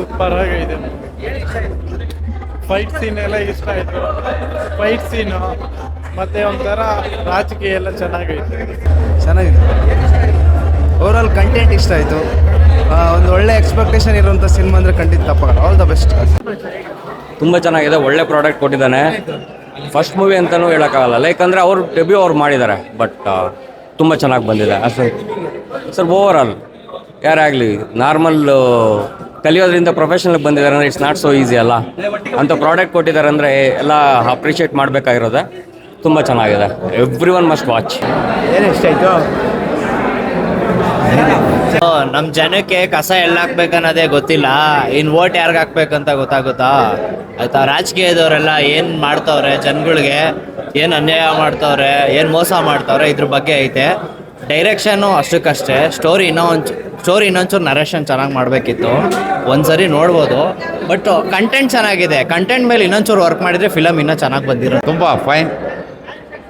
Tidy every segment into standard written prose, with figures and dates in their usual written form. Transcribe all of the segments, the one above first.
Super ಆಗಿದೆ. Fight scene ಎಲ್ಲ ಇಷ್ಟ ಆಯಿತು. ಫೈಟ್ ಸೀನು ಮತ್ತು ಒಂಥರ ರಾಜಕೀಯ ಎಲ್ಲ ಚೆನ್ನಾಗಿದೆ. ಓವರಾಲ್ ಕಂಟೆಂಟ್ ಇಷ್ಟ ಆಯಿತು. ಒಂದು ಒಳ್ಳೆ ಎಕ್ಸ್ಪೆಕ್ಟೇಷನ್ ಇರುವಂಥ ಸಿನಿಮಾ ಅಂದರೆ ಖಂಡಿತ ತಪ್ಪಾಗಲ್ಲ. All the best. ತುಂಬ ಚೆನ್ನಾಗಿದೆ, ಒಳ್ಳೆ ಪ್ರಾಡಕ್ಟ್ ಕೊಟ್ಟಿದ್ದಾನೆ. ಫಸ್ಟ್ ಮೂವಿ ಅಂತಲೂ ಹೇಳೋಕ್ಕಾಗಲ್ಲ, ಲೈಕ್ ಅಂದರೆ ಅವರು ಡೆಬ್ಯೂ ಅವ್ರು ಮಾಡಿದ್ದಾರೆ, ಬಟ್ ತುಂಬ ಚೆನ್ನಾಗಿ ಬಂದಿದೆ ಅಷ್ಟೇ ಸರ್. ಓವರ್ ಆಲ್ ಯಾರೇ ಆಗಲಿ ನಾರ್ಮಲ್ ಕಲಿಯೋದ್ರಿಂದ ಪ್ರೊಫೆಷನಲ್ಗೆ ಬಂದಿದ್ದಾರೆ ಅಂದರೆ ಇಟ್ಸ್ ನಾಟ್ ಸೋ ಈಸಿ ಅಲ್ಲ. ಅಂಥ ಪ್ರಾಡಕ್ಟ್ ಕೊಟ್ಟಿದ್ದಾರೆ ಅಂದರೆ ಎಲ್ಲ ಅಪ್ರಿಷಿಯೇಟ್ ಮಾಡಬೇಕಾಗಿರೋದೆ. ತುಂಬ ಚೆನ್ನಾಗಿದೆ. Every one must watch. ಏನು ಇಷ್ಟ ಆಯಿತು? ನಮ್ಮ ಜನಕ್ಕೆ ಕಸ ಎಲ್ಲ ಹಾಕ್ಬೇಕನ್ನೋದೇ ಗೊತ್ತಿಲ್ಲ, ಇನ್ನು ಓಟ್ ಯಾರಿಗೆ ಹಾಕ್ಬೇಕಂತ ಗೊತ್ತಾಗುತ್ತಾ ಆಯ್ತಾ? ರಾಜಕೀಯದವರೆಲ್ಲ ಏನು ಮಾಡ್ತವ್ರೆ, ಜನಗಳಿಗೆ ಏನು ಅನ್ಯಾಯ ಮಾಡ್ತವ್ರೆ, ಏನು ಮೋಸ ಮಾಡ್ತವ್ರೆ, ಇದ್ರ ಬಗ್ಗೆ ಐತೆ. ಡೈರೆಕ್ಷನ್ನು ಅಷ್ಟಕ್ಕಷ್ಟೇ. ಸ್ಟೋರಿ ಇನ್ನೊಂಚೂರು ನರೇಷನ್ ಚೆನ್ನಾಗಿ ಮಾಡಬೇಕಿತ್ತು. ಒಂದ್ಸರಿ ನೋಡ್ಬೋದು, ಬಟ್ ಕಂಟೆಂಟ್ ಚೆನ್ನಾಗಿದೆ. ಕಂಟೆಂಟ್ ಮೇಲೆ ಇನ್ನೊಂಚೂರು ವರ್ಕ್ ಮಾಡಿದರೆ ಫಿಲಮ್ ಇನ್ನೂ ಚೆನ್ನಾಗಿ ಬಂದಿರೋ. ತುಂಬ ಫೈನ್,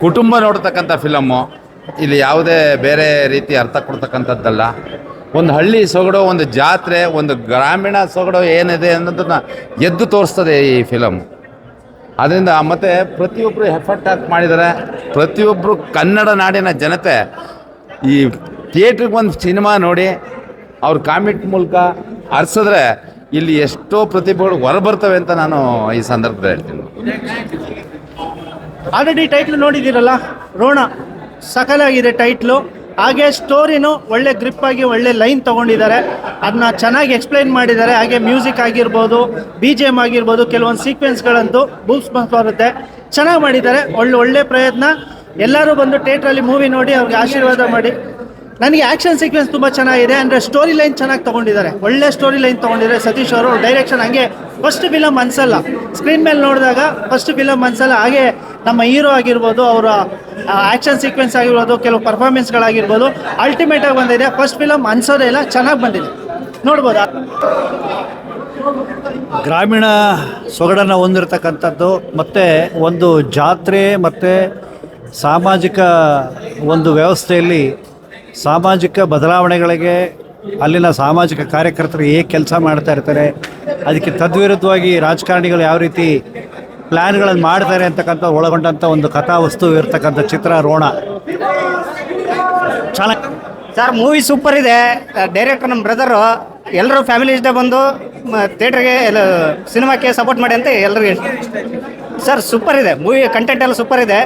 ಕುಟುಂಬ ನೋಡ್ತಕ್ಕಂಥ ಫಿಲಮ್ಮು. ಇಲ್ಲಿ ಯಾವುದೇ ಬೇರೆ ರೀತಿ ಅರ್ಥ ಕೊಡ್ತಕ್ಕಂಥದ್ದಲ್ಲ. ಒಂದು ಹಳ್ಳಿ ಸೊಗಡು, ಒಂದು ಜಾತ್ರೆ, ಒಂದು ಗ್ರಾಮೀಣ ಸೊಗಡು ಏನಿದೆ ಅನ್ನೋದನ್ನು ಎದ್ದು ತೋರಿಸ್ತದೆ ಈ ಫಿಲಮ್. ಅದರಿಂದ ಮತ್ತು ಪ್ರತಿಯೊಬ್ಬರು ಎಫರ್ಟ್ ಹಾಕಿ ಮಾಡಿದ್ದಾರೆ. ಪ್ರತಿಯೊಬ್ಬರು ಕನ್ನಡ ನಾಡಿನ ಜನತೆ ಈ ಥಿಯೇಟ್ರಿಗೆ ಒಂದು ಸಿನಿಮಾ ನೋಡಿ ಅವ್ರ ಕಾಮೆಂಟ್ ಮೂಲಕ ಹರಿಸಿದ್ರೆ ಇಲ್ಲಿ ಎಷ್ಟೋ ಪ್ರತಿಭೆಗಳು ಹೊರಬರ್ತವೆ ಅಂತ ನಾನು ಈ ಸಂದರ್ಭದಲ್ಲಿ ಹೇಳ್ತೀನಿ. ಆಲ್ರೆಡಿ ಟೈಟ್ಲ್ ನೋಡಿದ್ದೀರಲ್ಲ, ರೋಣ ಸಕಲಾಗಿದೆ ಟೈಟ್ಲು. ಹಾಗೆ ಸ್ಟೋರಿನೂ ಒಳ್ಳೆ ಗ್ರಿಪ್ ಆಗಿ ಒಳ್ಳೆ ಲೈನ್ ತೊಗೊಂಡಿದ್ದಾರೆ, ಅದನ್ನ ಚೆನ್ನಾಗಿ ಎಕ್ಸ್ಪ್ಲೈನ್ ಮಾಡಿದ್ದಾರೆ. ಹಾಗೆ ಮ್ಯೂಸಿಕ್ ಆಗಿರ್ಬೋದು, BGM ಆಗಿರ್ಬೋದು, ಕೆಲವೊಂದು ಸೀಕ್ವೆನ್ಸ್ಗಳಂತೂ ಬೂಸ್ಟ್ ಬರುತ್ತೆ, ಚೆನ್ನಾಗಿ ಮಾಡಿದ್ದಾರೆ. ಒಳ್ಳೆ ಪ್ರಯತ್ನ. ಎಲ್ಲರೂ ಬಂದು ಥಿಯೇಟ್ರಲ್ಲಿ ಮೂವಿ ನೋಡಿ ಅವ್ರಿಗೆ ಆಶೀರ್ವಾದ ಮಾಡಿ. ನನಗೆ ಆ್ಯಕ್ಷನ್ ಸೀಕ್ವೆನ್ಸ್ ತುಂಬ ಚೆನ್ನಾಗಿದೆ, ಅಂದರೆ ಸ್ಟೋರಿ ಲೈನ್ ಚೆನ್ನಾಗಿ ತೊಗೊಂಡಿದ್ದಾರೆ, ಒಳ್ಳೆ ಸ್ಟೋರಿ ಲೈನ್ ತೊಗೊಂಡಿದ್ದಾರೆ ಸತೀಶ್ ಅವರು. ಡೈರೆಕ್ಷನ್ ಹಂಗೆ ಫಸ್ಟ್ ಫಿಲಮ್ ಅನ್ಸಲ್ಲ, ಸ್ಕ್ರೀನ್ ಮೇಲೆ ನೋಡಿದಾಗ ಫಸ್ಟ್ ಫಿಲಮ್ ಅನ್ಸಲ್ಲ. ಹಾಗೆ ನಮ್ಮ ಹೀರೋ ಆಗಿರ್ಬೋದು, ಅವರ ಆ್ಯಕ್ಷನ್ ಸೀಕ್ವೆನ್ಸ್ ಆಗಿರ್ಬೋದು, ಕೆಲವು ಪರ್ಫಾರ್ಮೆನ್ಸ್ಗಳಾಗಿರ್ಬೋದು ಅಲ್ಟಿಮೇಟಾಗಿ ಬಂದಿದೆ. ಫಸ್ಟ್ ಫಿಲಮ್ ಅನ್ಸೋದೇ ಇಲ್ಲ, ಚೆನ್ನಾಗಿ ಬಂದಿದೆ, ನೋಡ್ಬೋದು. ಗ್ರಾಮೀಣ ಸೊಗಡನ್ನು ಹೊಂದಿರತಕ್ಕಂಥದ್ದು ಮತ್ತು ಒಂದು ಜಾತ್ರೆ ಮತ್ತು ಸಾಮಾಜಿಕ ಒಂದು ವ್ಯವಸ್ಥೆಯಲ್ಲಿ ಸಾಮಾಜಿಕ ಬದಲಾವಣೆಗಳಿಗೆ ಅಲ್ಲಿನ ಸಾಮಾಜಿಕ ಕಾರ್ಯಕರ್ತರು ಹೇಗೆ ಕೆಲಸ ಮಾಡ್ತಾ ಇರ್ತಾರೆ, ಅದಕ್ಕೆ ತದ್ವಿರುದ್ಧವಾಗಿ ರಾಜಕಾರಣಿಗಳು ಯಾವ ರೀತಿ ಪ್ಲ್ಯಾನ್ಗಳನ್ನು ಮಾಡ್ತಾರೆ ಅಂತಕ್ಕಂಥ ಒಳಗೊಂಡಂಥ ಒಂದು ಕಥಾವಸ್ತು ಇರ್ತಕ್ಕಂಥ ಚಿತ್ರ ರೋಣ. ಚೆನ್ನಾಗಿ ಸರ್, ಮೂವಿ ಸೂಪರ್ ಇದೆ. ಡೈರೆಕ್ಟರ್ ನಮ್ಮ ಬ್ರದರು, ಎಲ್ಲರೂ ಫ್ಯಾಮಿಲಿ ಜೊತೆ ಬಂದು ಥಿಯೇಟ್ರಿಗೆ ಸಿನಿಮಾಕ್ಕೆ ಸಪೋರ್ಟ್ ಮಾಡಿ ಅಂತ ಎಲ್ಲರಿಗೂ ಸರ್. ಸೂಪರ್ ಇದೆ ಮೂವಿ, ಕಂಟೆಂಟ್ ಎಲ್ಲ ಸೂಪರ್ ಇದೆ.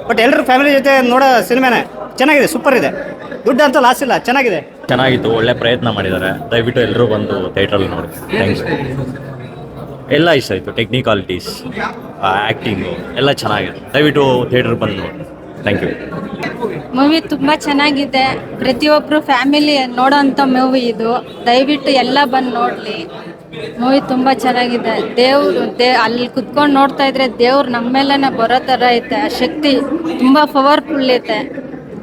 ಬಟ್ ಎಲ್ಲರೂ ಫ್ಯಾಮಿಲಿ ಜೊತೆ ನೋಡೋ ಸಿನಿಮಾನೇ ಚೆನ್ನಾಗಿದೆ, ಸೂಪರ್ ಇದೆ. ದುಡ್ಡು ಅಂತೂ ಲಾಸ್ ಇಲ್ಲ, ಚೆನ್ನಾಗಿತ್ತು. ಒಳ್ಳೆ ಪ್ರಯತ್ನ ಮಾಡಿದ್ದಾರೆ. ದಯವಿಟ್ಟು ಎಲ್ಲರೂ ಬಂದು ಥಿಯೇಟ್ರಲ್ಲಿ ನೋಡಿ. ಥ್ಯಾಂಕ್ಸ್. ಎಲ್ಲ ಇಷ್ಟ ಆಯಿತು. ಟೆಕ್ನಿಕಾಲಿಟೀಸ್, ಆ್ಯಕ್ಟಿಂಗು ಎಲ್ಲ ಚೆನ್ನಾಗಿದೆ. ದಯವಿಟ್ಟು ಥಿಯೇಟ್ರಿಗೆ ಬಂದು ನೋಡಿ. Thank you. ಮೂವಿ ತುಂಬ ಚೆನ್ನಾಗಿದೆ. ಪ್ರತಿಯೊಬ್ಬರು ಫ್ಯಾಮಿಲಿ ನೋಡೋಂಥ ಮೂವಿ ಇದು. ದಯವಿಟ್ಟು ಎಲ್ಲ ಬಂದು ನೋಡಲಿ. ಮೂವಿ ತುಂಬ ಚೆನ್ನಾಗಿದೆ. ಅಲ್ಲಿ ಕುತ್ಕೊಂಡು ನೋಡ್ತಾ ಇದ್ರೆ ದೇವ್ರು ನಮ್ಮ ಮೇಲೇ ಬರೋ ಥರ ಐತೆ. ಆ ಶಕ್ತಿ ತುಂಬ ಪವರ್ಫುಲ್ ಐತೆ.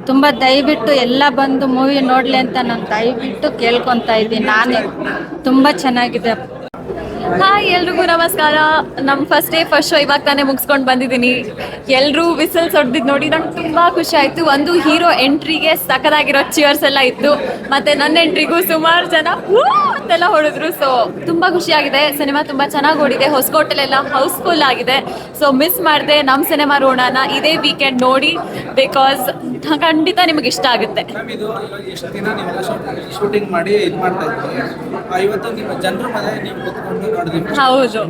ತುಂಬ ದಯವಿಟ್ಟು ಎಲ್ಲ ಬಂದು ಮೂವಿ ನೋಡಲಿ ಅಂತ ನಾನು ದಯವಿಟ್ಟು ಕೇಳ್ಕೊತಾ ಇದ್ದೀನಿ. ನಾನೇ ತುಂಬ ಚೆನ್ನಾಗಿದೆ. ಹಾಯ್, ಎಲ್ರಿಗೂ ನಮಸ್ಕಾರ. ನಮ್ಮ ಫಸ್ಟ್ ಶೋ ಇವಾಗ ತಾನೇ ಮುಗಿಸ್ಕೊಂಡು ಬಂದಿದ್ದೀನಿ. ಎಲ್ಲರೂ ವಿಸಲ್ಸ್ ಹೊಡೆದಿದ್ದು ನೋಡಿ ನಂಗೆ ತುಂಬ ಖುಷಿ ಆಯಿತು. ಒಂದು ಹೀರೋ ಎಂಟ್ರಿಗೆ ಸಖತ್ತಾಗಿರೋ ಚಿಯರ್ಸ್ ಎಲ್ಲ ಇತ್ತು, ಮತ್ತು ನನ್ನ ಎಂಟ್ರಿಗೂ ಸುಮಾರು ಜನ ಅಂತೆಲ್ಲ ಹೊಡೆದ್ರು. ಸೊ ತುಂಬ ಖುಷಿಯಾಗಿದೆ. ಸಿನಿಮಾ ತುಂಬ ಚೆನ್ನಾಗಿ ಓಡಿದೆ. ಹೊಸಕೋಟೆಲೆಲ್ಲ ಹೌಸ್ಫುಲ್ ಆಗಿದೆ. ಸೊ ಮಿಸ್ ಮಾಡಿದೆ ನಮ್ಮ ಸಿನಿಮಾ ರೋಣನ ಇದೇ ವೀಕೆಂಡ್ ನೋಡಿ, ಬಿಕಾಸ್ ಖಂಡಿತ ನಿಮಗೆ ಇಷ್ಟ ಆಗುತ್ತೆ. ಹೌದು,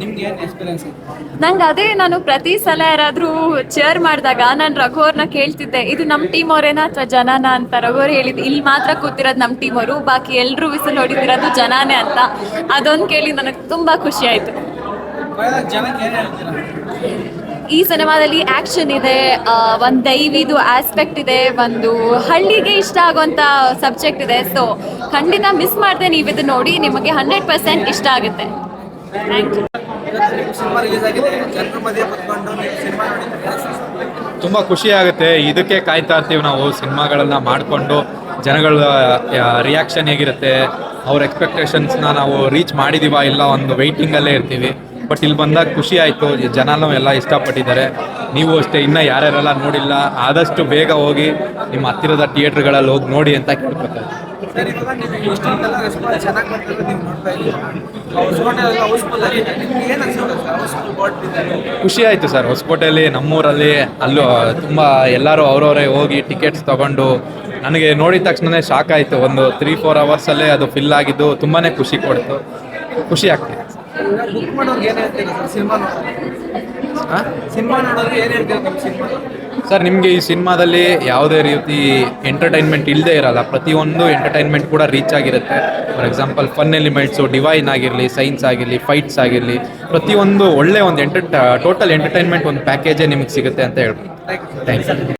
ನಂಗೆ ಅದೇ, ನಾನು ಪ್ರತಿ ಸಲ ಯಾರಾದರೂ ಚೇರ್ ಮಾಡಿದಾಗ ನಾನು ರಘುವರ್ನ ಕೇಳ್ತಿದ್ದೆ, ಇದು ನಮ್ಮ ಟೀಮ್ ಅವರೇನಾ ಅಥವಾ ಜನಾನ ಅಂತ. ರಘುವರ್ ಹೇಳಿದ್ದು ಇಲ್ಲಿ ಮಾತ್ರ ಕೂತಿರೋದು ನಮ್ಮ ಟೀಮ್ ಅವರು, ಬಾಕಿ ಎಲ್ಲರೂ ವಿಸಿಲ್ ಹೊಡಿತಿರೋದು ಜನಾನೇ ಅಂತ. ಅದೊಂದು ಕೇಳಿ ನನಗೆ ತುಂಬ ಖುಷಿ ಆಯಿತು. ಈ ಸಿನಿಮಾದಲ್ಲಿ ಆ್ಯಕ್ಷನ್ ಇದೆ, ಒಂದು ದೈವಿದು ಆಸ್ಪೆಕ್ಟ್ ಇದೆ, ಒಂದು ಹಳ್ಳಿಗೆ ಇಷ್ಟ ಆಗುವಂಥ ಸಬ್ಜೆಕ್ಟ್ ಇದೆ. ಸೊ ಖಂಡಿತ ಮಿಸ್ ಮಾಡದೆ ನೀವು ಇದು ನೋಡಿ, ನಿಮಗೆ 100% ಇಷ್ಟ ಆಗುತ್ತೆ. Thank you. ತುಂಬ ಖುಷಿ ಆಗುತ್ತೆ. ಇದಕ್ಕೆ ಕಾಯ್ತಾ ಇರ್ತೀವಿ ನಾವು, ಸಿನಿಮಾಗಳನ್ನು ಮಾಡಿಕೊಂಡು ಜನಗಳ ರಿಯಾಕ್ಷನ್ ಹೇಗಿರುತ್ತೆ, ಅವ್ರ ಎಕ್ಸ್ಪೆಕ್ಟೇಷನ್ಸ್ನ ನಾವು ರೀಚ್ ಮಾಡಿದ್ದೀವ ಇಲ್ಲ, ಒಂದು ವೆಯ್ಟಿಂಗಲ್ಲೇ ಇರ್ತೀವಿ. ಬಟ್ ಇಲ್ಲಿ ಬಂದಾಗ ಖುಷಿ ಆಯಿತು, ಜನನೂ ಎಲ್ಲ ಇಷ್ಟಪಟ್ಟಿದ್ದಾರೆ. ನೀವು ಅಷ್ಟೇ, ಇನ್ನೂ ಯಾರ್ಯಾರೆಲ್ಲ ನೋಡಿಲ್ಲ ಆದಷ್ಟು ಬೇಗ ಹೋಗಿ ನಿಮ್ಮ ಹತ್ತಿರದ ಥಿಯೇಟ್ರ್ಗಳಲ್ಲಿ ಹೋಗಿ ನೋಡಿ ಅಂತ ಕೇಳ್ಕೊತಾರೆ. ಸರ್ ಇವಾಗ ನೀವು ಇಷ್ಟೊಂದೆಲ್ಲ ರೆಸ್ಪಾನ್ಸ್ ಚೆನ್ನಾಗಿ ಬರ್ತಿರೋದು ನೀವು ನೋಡ್ತಾ ಇದ್ದೀರಾ ಹೊಸಕೋಟೆ ಎಲ್ಲ ಹೌಸ್ಫುಲ್ ಆಗಿದೆ ನಿಮ್ಗೆ ಏನು ಅನ್ಸುತ್ತೆ ಸರ್ ಹೌಸ್ಫುಲ್ ಬಾಟಿದ್ದಾರೆ ಖುಷಿ ಆಯಿತು ಸರ್ ಹೊಸಕೋಟೆಯಲ್ಲಿ ನಮ್ಮೂರಲ್ಲಿ ಅಲ್ಲೂ ತುಂಬ ಎಲ್ಲರೂ ಅವರವರೇ ಹೋಗಿ ಟಿಕೆಟ್ಸ್ ತೊಗೊಂಡು ನನಗೆ ನೋಡಿದ ತಕ್ಷಣವೇ ಶಾಕ್ ಆಯಿತು. ಒಂದು 3-4 ಅವರ್ಸಲ್ಲೇ ಅದು ಫಿಲ್ ಆಗಿದ್ದು ತುಂಬಾ ಖುಷಿ ಕೊಡ್ತು, ಖುಷಿ ಆಗ್ತಿದೆ. ಬುಕ್ ಮಾಡೋರ್ಗೆ ಏನು ಹೇಳ್ತೀರಾ ಸರ್ ಸಿನಿಮಾ ನೋಡೋರಿಗೆ ಏನು ಹೇಳ್ತೀರಾ ನಿಮ್ಮ ಸಿನಿಮಾ? ಸರ್ ನಿಮಗೆ ಈ ಸಿನಿಮಾದಲ್ಲಿ ಯಾವುದೇ ರೀತಿ ಎಂಟರ್ಟೈನ್ಮೆಂಟ್ ಇಲ್ಲದೆ ಇರಲ್ಲ, ಪ್ರತಿಯೊಂದು ಎಂಟರ್ಟೈನ್ಮೆಂಟ್ ಕೂಡ ರೀಚ್ ಆಗಿರುತ್ತೆ. For example fun elements, divine ಆಗಿರಲಿ, ಸೈನ್ಸ್ ಆಗಿರಲಿ, ಫೈಟ್ಸ್ ಆಗಿರಲಿ, ಪ್ರತಿಯೊಂದು ಒಳ್ಳೆ ಒಂದು ಟೋಟಲ್ ಎಂಟರ್ಟೈನ್ಮೆಂಟ್ ಒಂದು ಪ್ಯಾಕೇಜೇ ನಿಮಗೆ ಸಿಗುತ್ತೆ ಅಂತ ಹೇಳ್ಬೋದು. ಥ್ಯಾಂಕ್ಸ್.